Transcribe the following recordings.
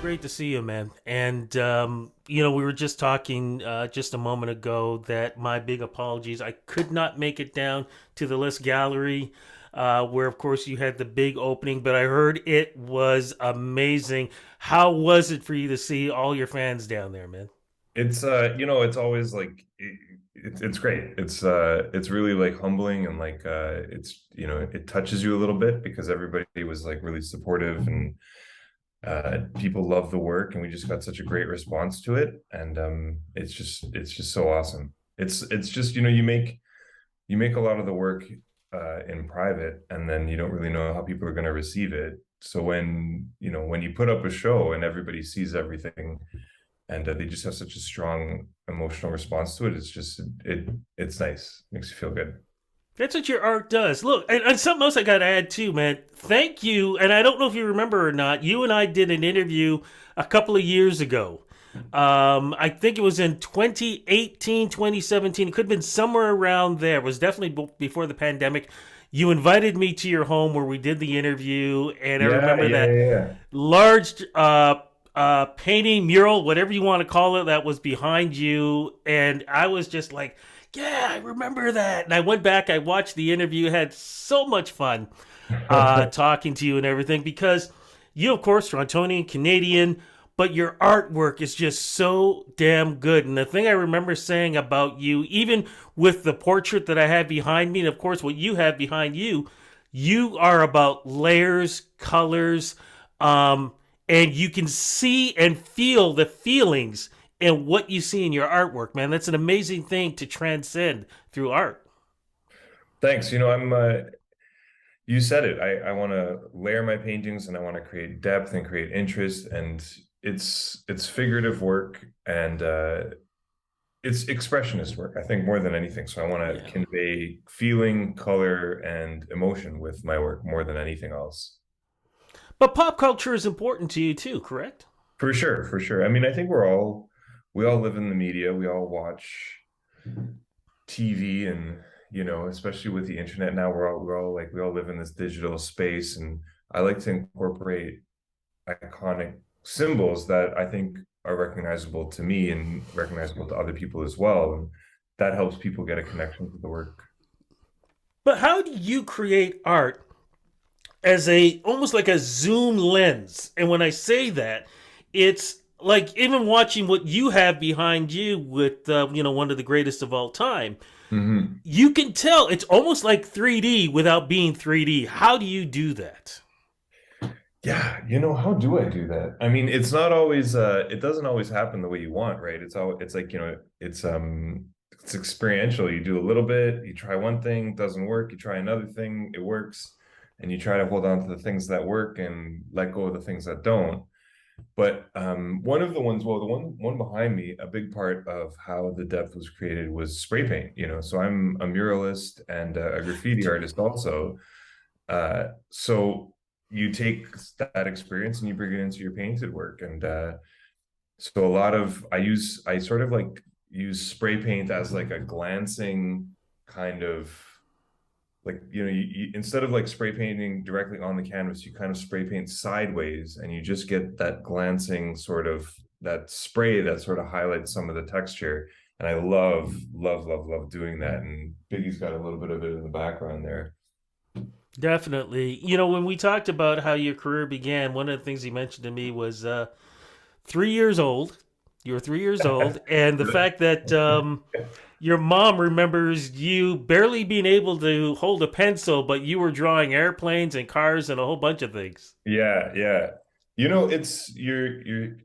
great to see you, man. And we were just talking just a moment ago that my big apologies. I could not make it down to the Liss Gallery, where of course you had the big opening, but I heard it was amazing. How was it for you to see all your fans down there, man? It's always like it's great. It's really like humbling and like it touches you a little bit because everybody was like really supportive and people love the work and we just got such a great response to it and it's just so awesome. It's just you make a lot of the work in private and then you don't really know how people are going to receive it. So when you put up a show and everybody sees everything and they just have such a strong emotional response to it. It's nice. Makes you feel good. That's what your art does. Look, and something else I got to add too, man. Thank you. And I don't know if you remember or not. You and I did an interview a couple of years ago. I think it was in 2018, 2017. It could have been somewhere around there. It was definitely before the pandemic. You invited me to your home where we did the interview, and I Yeah, remember yeah, that yeah, large painting mural, whatever you want to call it, that was behind you, and I was just like, "Yeah, I remember that." And I went back, I watched the interview, had so much fun yeah. talking to you and everything because you, of course, Torontonian Canadian, but your artwork is just so damn good. And the thing I remember saying about you, even with the portrait that I have behind me, and of course what you have behind you, you are about layers, colors, um, and you can see and feel the feelings in what you see in your artwork, man. That's an amazing thing to transcend through art. Thanks. You said it. I want to layer my paintings and I want to create depth and create interest and it's figurative work and it's expressionist work, I think, more than anything. So I want to Yeah. convey feeling, color, and emotion with my work more than anything else. But pop culture is important to you too, correct? For sure, for sure. I mean, I think we all live in the media. We all watch TV and, especially with the internet now, we all live in this digital space. And I like to incorporate iconic symbols that I think are recognizable to me and recognizable to other people as well. And that helps people get a connection to the work. But how do you create art as a almost like a zoom lens? And when I say that, it's like even watching what you have behind you with one of the greatest of all time. Hmm. You can tell it's almost like 3D without being 3D. How do you do that? Yeah, how do I do that? I mean, it doesn't always happen the way you want, right? It's like, it's experiential. You do a little bit, you try one thing, doesn't work, you try another thing, it works, and you try to hold on to the things that work and let go of the things that don't. But one of the ones, well, the one behind me, a big part of how the depth was created was spray paint, So I'm a muralist and a graffiti artist also. So you take that experience and you bring it into your painted work. And so I sort of like use spray paint as like a glancing kind of like, instead of like spray painting directly on the canvas, you kind of spray paint sideways and you just get that glancing sort of that spray that sort of highlights some of the texture. And I love, love, love, love doing that. And Biggie's got a little bit of it in the background there. Definitely. When we talked about how your career began, one of the things he mentioned to me was 3 years old. You were 3 years old, and the fact that your mom remembers you barely being able to hold a pencil, but you were drawing airplanes and cars and a whole bunch of things. Yeah, yeah. It's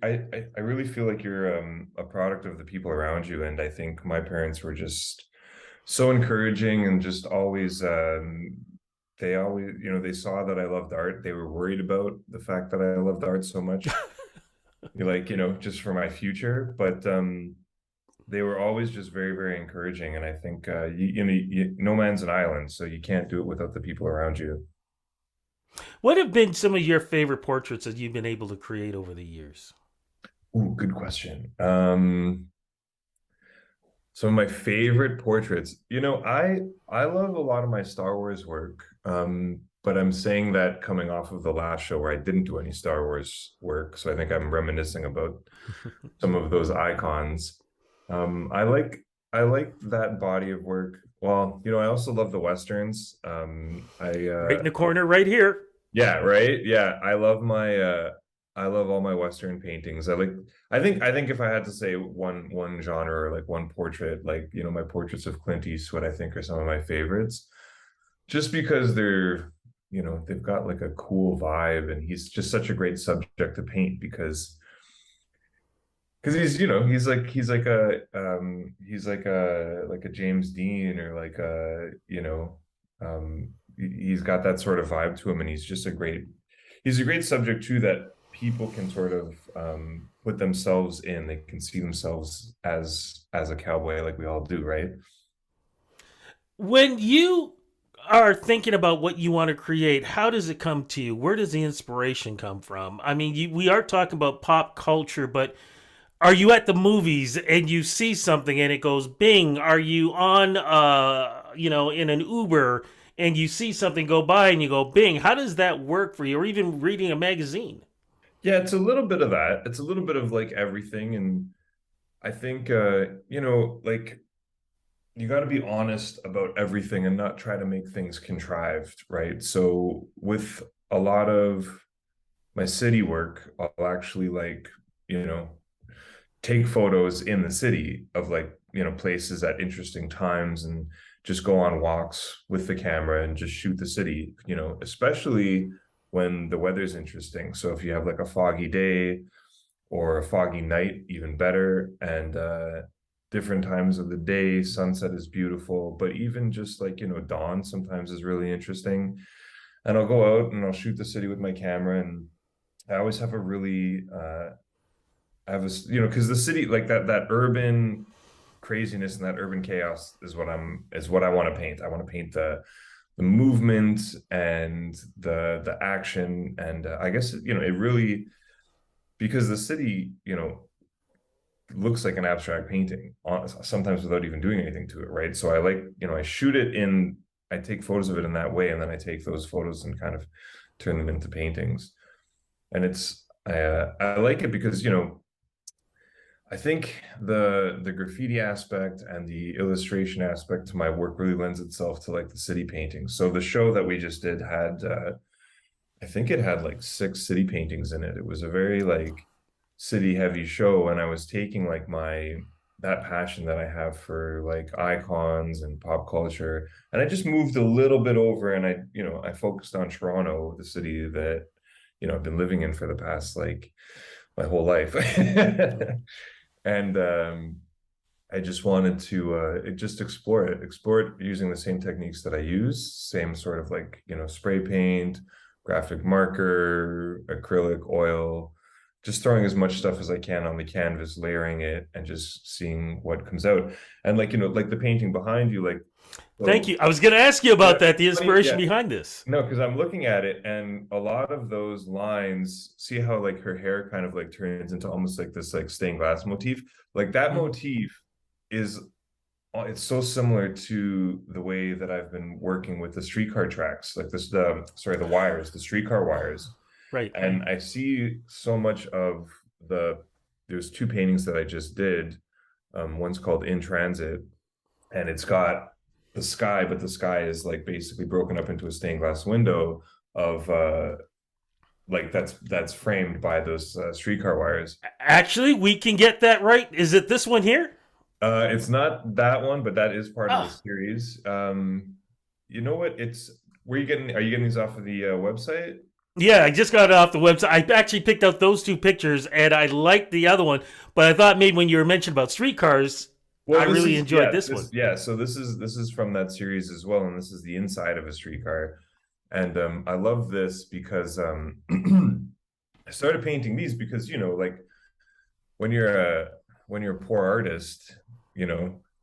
I really feel like you're a product of the people around you. And I think my parents were just so encouraging and just always they always, they saw that I loved art. They were worried about the fact that I loved art so much, like, just for my future. But they were always just very, very encouraging. And I think no man's an island, so you can't do it without the people around you. What have been some of your favorite portraits that you've been able to create over the years? Ooh, good question. Some of my favorite portraits. I love a lot of my Star Wars work. but I'm saying that coming off of the last show where I didn't do any Star Wars work, so I think I'm reminiscing about some of those icons. I like that body of work. Well, I also love the westerns. Right in the corner, right here. Yeah, right. Yeah, I love all my Western paintings. I think if I had to say one genre or like one portrait, like my portraits of Clint Eastwood, I think are some of my favorites. Just because they've got like a cool vibe, and he's just such a great subject to paint because he's like a James Dean, or like he's got that sort of vibe to him, and he's a great subject too, that people can sort of put themselves in. They can see themselves as a cowboy, like we all do, right? When you are thinking about what you want to create, how does it come to you? Where does the inspiration come from? I mean, we are talking about pop culture, but are you at the movies and you see something and it goes bing? Are you on, in an Uber and you see something go by and you go bing? How does that work for you? Or even reading a magazine? Yeah, it's a little bit of that. It's a little bit of like everything, and I think like you got to be honest about everything and not try to make things contrived, right? So with a lot of my city work, I'll actually like, you know, take photos in the city of like, places at interesting times, and just go on walks with the camera and just shoot the city, especially when the weather's interesting. So if you have like a foggy day or a foggy night, even better. And different times of the day, sunset is beautiful, but even just like, dawn sometimes is really interesting. And I'll go out and I'll shoot the city with my camera, and I always have a really I have this, because the city, like that urban craziness and that urban chaos is what I want to paint. I want to paint the movement and the action, and I guess it really, because the city looks like an abstract painting sometimes without even doing anything to it, right? So I like, I shoot it in, I take photos of it in that way, and then I take those photos and kind of turn them into paintings. And I like it because I think the graffiti aspect and the illustration aspect to my work really lends itself to like the city paintings. So the show that we just did had I think it had like 6 city paintings in it. It was a very like city heavy show, and I was taking like my that passion that I have for like icons and pop culture, and I just moved a little bit over, and I focused on Toronto, the city that I've been living in for the past like my whole life. And I just wanted to just explore it using the same techniques that I use, same sort of like, spray paint, graphic marker, acrylic, oil, just throwing as much stuff as I can on the canvas, layering it, and just seeing what comes out. And like, like the painting behind you, like, Thank so you. I was going to ask you yeah, about that, the funny, inspiration yeah. behind this. No, because I'm looking at it, and a lot of those lines, see how like her hair kind of like turns into almost like this like stained glass motif. Like that Mm, motif is it's so similar to the way that I've been working with the streetcar tracks, like the wires, the streetcar wires. right. And I see so much of there's 2 paintings that I just did. One's called In Transit, and it's got the sky, but the sky is like basically broken up into a stained glass window of like that's framed by those streetcar wires. Actually, we can get that right. Is it this one here? It's not that one, but that is part of the Ah, series. You know what? Are you getting these off of the website? yeah, I just got it off the website. I actually picked out those 2 pictures and I liked the other one, but I thought maybe when you were mentioning about streetcars, Well, I this really is enjoyed yeah, this one. this yeah. So this is from that series as well, and this is the inside of a streetcar. And I love this because I started painting these because like when you're a poor artist,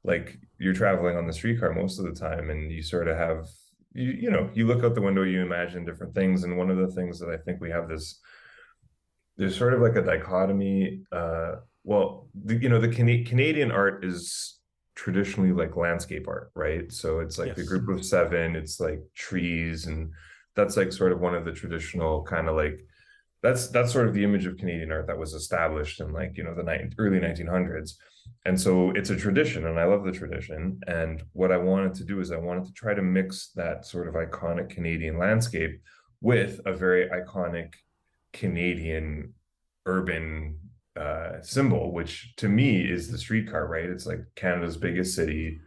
like you're traveling on the streetcar most of the time, and you sort of have you look out the window, you imagine different things, and one of the things that I think we have there's sort of like a dichotomy. Well, the Canadian art is traditionally like landscape art, right? So it's like the Yes. group of 7, it's like trees and that's like sort of one of the traditional kind of like that's sort of the image of Canadian art that was established in like, you know, the early 1900s. And so it's a tradition, and I love the tradition. And what I wanted to do is I wanted to try to mix that sort of iconic Canadian landscape with a very iconic Canadian urban symbol, which to me is the streetcar, right? It's like Canada's biggest city,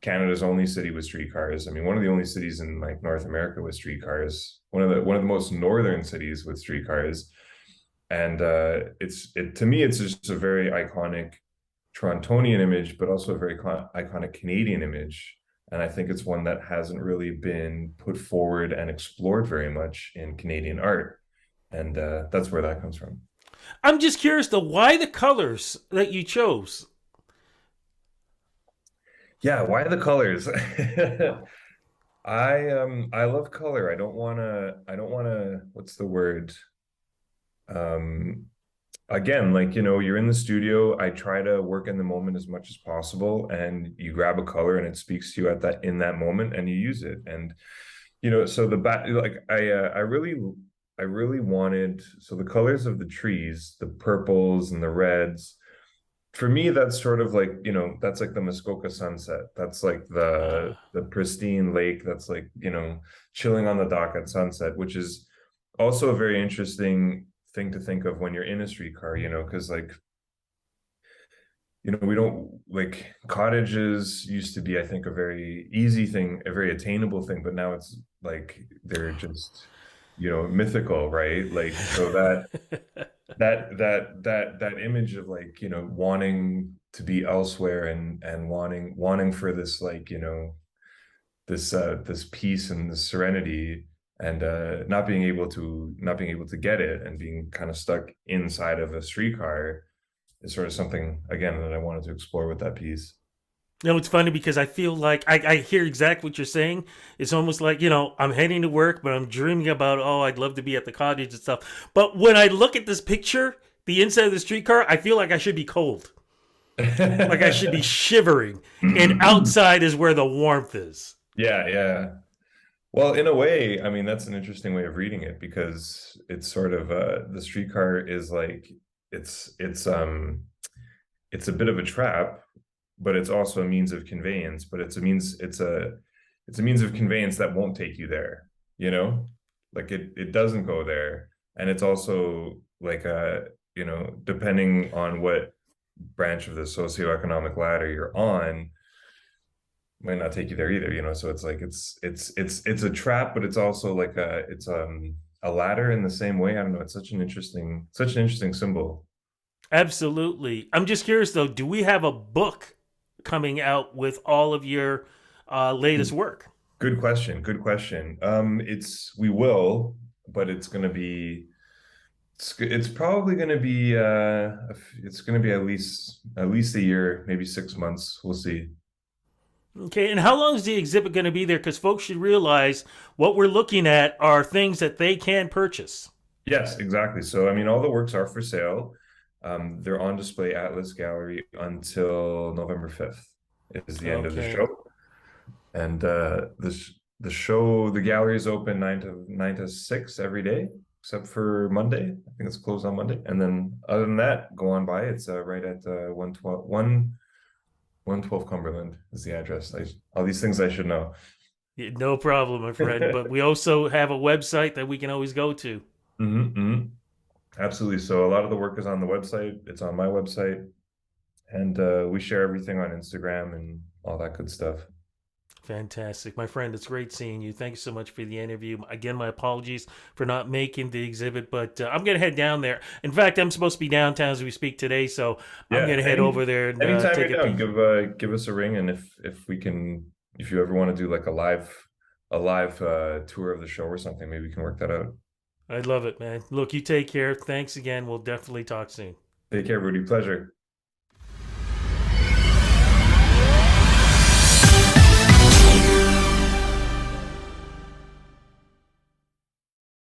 Canada's only city with streetcars. I mean, one of the only cities in like North America with streetcars, one of the most northern cities with streetcars. And to me, it's just a very iconic Torontonian image, but also a very iconic Canadian image. And I think it's one that hasn't really been put forward and explored very much in Canadian art. And that's where that comes from. I'm just curious though, why the colors that you chose? Yeah, why the colors? I love color. I don't wanna what's the word? Um Again, like, you know, you're in the studio, I try to work in the moment as much as possible, and you grab a color and it speaks to you at that in that moment and you use it. And you know, so the bat like I really wanted, so the colors of the trees, the purples and the reds, for me that's sort of like, you know, that's like the Muskoka sunset, that's like the Uh, the pristine lake, that's like, you know, chilling on the dock at sunset, which is also a very interesting thing to think of when you're in a streetcar, you know, because like, you know, we don't like, cottages used to be, I think, a very easy thing, a very attainable thing, but now it's like they're just, you know, mythical, right? Like, so that image of like, you know, wanting to be elsewhere, and wanting for this, like, you know, this peace and this serenity, and not being able to get it, and being kind of stuck inside of a streetcar, is sort of something again that I wanted to explore with that piece. no, it's funny because I feel like I hear exactly what you're saying. It's almost like, you know, I'm heading to work, but I'm dreaming about, oh, I'd love to be at the cottage and stuff. But when I look at this picture, the inside of the streetcar, I feel like I should be cold. Like I should be shivering. And outside is where the warmth is. Yeah, yeah. Well, in a way, I mean, that's an interesting way of reading it, because it's sort of the streetcar is like, it's a bit of a trap, but it's also a means of conveyance, but it's a means of conveyance that won't take you there, you know? Like it doesn't go there. And it's also like you know, depending on what branch of the socioeconomic ladder you're on, might not take you there either, you know. So it's like it's a trap, but it's also like a ladder in the same way. I don't know. It's such an interesting symbol. Absolutely. I'm just curious though, do we have a book coming out with all of your latest work? Good question. Good question. We will, but it's probably gonna be it's gonna be at least a year, maybe 6 months. We'll see. Okay, and how long is the exhibit going to be there? Because folks should realize what we're looking at are things that they can purchase. Yes, exactly. So I mean, all the works are for sale. They're on display at Liss Gallery until November 5th is the end of the Okay. show. And the gallery is open nine to six every day, except for Monday. I think it's closed on Monday. And then other than that, go on by. It's right at 112 Cumberland is the address. All these things I should know. Yeah, no problem, my friend. But we also have a website that we can always go to. Hmm. Absolutely. So a lot of the work is on the website. It's on my website, and we share everything on Instagram and all that good stuff. Fantastic. My friend, it's great seeing you. Thank you so much for the interview. Again, my apologies for not making the exhibit, but I'm going to head down there. In fact, I'm supposed to be downtown as we speak today, so I'm Yeah. going to head over there and Anytime take you're a down, peek. give us a ring, and if you ever want to do like a live tour of the show or something, maybe we can work that out. I love it, man. Look, you take care. Thanks again. We'll definitely talk soon. Take care, Rudy. Pleasure.